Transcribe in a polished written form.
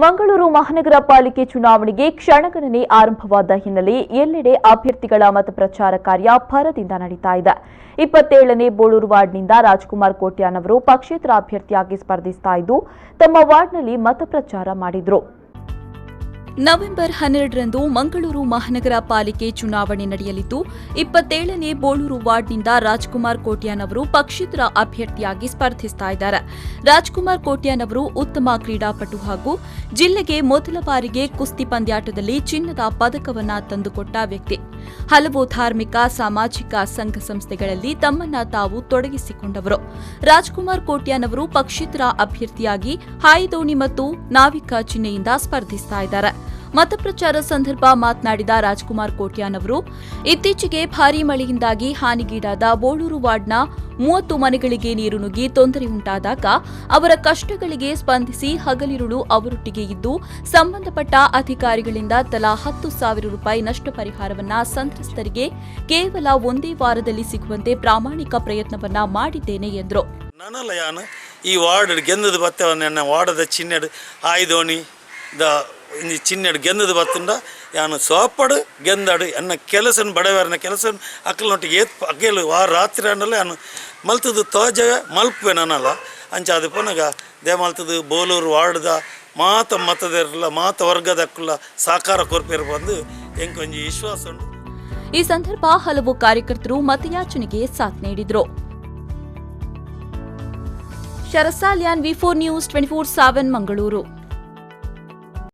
ಮಂಗಳೂರು ಮಹಾನಗರ ಪಾಲಿಕೆ ಚುನಾವಣೆಗೆ ಕ್ಷಣಗಣನೆ ಆರಂಭವಾದ ಹಿನ್ನೆಲೆ ಎಲ್ಲೆಡೆ ಅಭ್ಯರ್ಥಿಗಳ ಮತ ಪ್ರಚಾರ ಕಾರ್ಯ ಭರದಿಂದ ನಡೀತಾ ಇದೆ. 27ನೇ ಬೋಳೂರು ವಾರ್ಡ್ನಿಂದ ರಾಜ್ಕುಮಾರ್ ಕೋಟ್ಯಾನ್ ಅವರು ಪಕ್ಷೇತರ ಅಭ್ಯರ್ಥಿಯಾಗಿ ಸ್ಪರ್ಧಿಸ್ತಾ ಇದ್ದು ತಮ್ಮ ವಾರ್ಡ್ನಲ್ಲಿ ಮತ ಪ್ರಚಾರ ಮಾಡಿದರು. ನವೆಂಬರ್ 12ರಂದು ಮಂಗಳೂರು ಮಹಾನಗರ ಪಾಲಿಕೆ ಚುನಾವಣೆ ನಡೆಯಲಿದ್ದು 27ನೇ ಬೋಳೂರು ವಾರ್ಡ್ನಿಂದ ರಾಜ್ಕುಮಾರ್ ಕೋಟ್ಯಾನ್ ಅವರು ಪಕ್ಷೇತರ ಅಭ್ಯರ್ಥಿಯಾಗಿ ಸ್ಪರ್ಧಿಸ್ತಾ ಇದ್ದಾರೆ. ರಾಜ್ಕುಮಾರ್ ಕೋಟ್ಯಾನ್ ಅವರು ಉತ್ತಮ ಕ್ರೀಡಾಪಟು ಹಾಗೂ ಜಿಲ್ಲೆಗೆ ಮೊದಲ ಬಾರಿಗೆ ಕುಸ್ತಿ ಪಂದ್ಯಾಟದಲ್ಲಿ ಚಿನ್ನದ ಪದಕವನ್ನ ತಂದುಕೊಟ್ಟ ವ್ಯಕ್ತಿ. ಹಲವು ಧಾರ್ಮಿಕ ಸಾಮಾಜಿಕ ಸಂಘ ಸಂಸ್ಥೆಗಳಲ್ಲಿ ತಮ್ಮನ್ನ ತಾವು ತೊಡಗಿಸಿಕೊಂಡವರು. ರಾಜ್ಕುಮಾರ್ ಕೋಟ್ಯಾನ್ ಅವರು ಪಕ್ಷೇತರ ಅಭ್ಯರ್ಥಿಯಾಗಿ ಹಾಯಿದೋಣಿ ಮತ್ತು ನಾವಿಕ ಚಿಹ್ನೆಯಿಂದ ಸ್ಪರ್ಧಿಸ್ತಾ ಇದ್ದಾರೆ. ಮತಪ್ರಚಾರ ಸಂದರ್ಭ ಮಾತನಾಡಿದ ರಾಜ್ಕುಮಾರ್ ಕೋಟ್ಯಾನ್ ಅವರು, ಇತ್ತೀಚೆಗೆ ಭಾರೀ ಮಳೆಯಿಂದಾಗಿ ಹಾನಿಗೀಡಾದ ಬೋಳೂರು ವಾರ್ಡ್ನ 30 ಮನೆಗಳಿಗೆ ನೀರು ನುಗ್ಗಿ ತೊಂದರೆ ಉಂಟಾದಾಗ ಅವರ ಕಷ್ಟಗಳಿಗೆ ಸ್ಪಂದಿಸಿ ಹಗಲಿರುಳು ಅವರೊಟ್ಟಿಗೆ ಇದ್ದು ಸಂಬಂಧಪಟ್ಟ ಅಧಿಕಾರಿಗಳಿಂದ ತಲಾ 10,000 ರೂಪಾಯಿ ನಷ್ಟ ಪರಿಹಾರವನ್ನ ಸಂತ್ರಸ್ತರಿಗೆ ಕೇವಲ ಒಂದೇ ವಾರದಲ್ಲಿ ಸಿಗುವಂತೆ ಪ್ರಾಮಾಣಿಕ ಪ್ರಯತ್ನವನ್ನ ಮಾಡಿದ್ದೇನೆ ಎಂದರು. ಈ ವಾರ್ಡ್ ಗೆಂದದ ಬತ್ತವನ್ನ ವಾರ್ಡದ ಚಿನ್ನಡ್ ಆಯ್ದೋಣಿ ಚಿನ್ನಡ್ ಗೆಂದದ ಬತ್ತುಂಡ ಯಾನು ಸೋಪಡು ಗೆಂದಡು ಎನ್ನ ಕೆಲಸನ ಬಡವರನ ಕೆಲಸ ಅಕ್ಕಲನೊಟ್ಟಿಗೆ ಅಕ್ಕಲು ವಾರ ರಾತ್ರಿ ಅನ್ನಲ್ಲ ನಾನು ಮಲ್ತದು ತೋಜ ಮಲ್ಪೆ ನಾನಲ್ಲ ಅಂಚಾದ ಪುನಗ ದೇ ಮಲ್ತದು ಬೋಲೂರು ವಾರ್ಡ್ದ ಮಾತ ಮತದಿರಲ್ಲ ಮಾತ ವರ್ಗದಕ್ಕಲ್ಲ ಸಾಕಾರ ಕೊರ್ಪೇರು ಬಂದು ಎಂಕೊಂಜಿ ವಿಶ್ವಾಸ ಉಂಟು. ಈ ಸಂದರ್ಭ ಹಲವು ಕಾರ್ಯಕರ್ತರು ಮತಯಾಚನೆಗೆ ಸಾಥ್ ನೀಡಿದರು. ಶರಸಾಲ್ಯಾನ್ V4 News 24/7 ಮಂಗಳೂರು.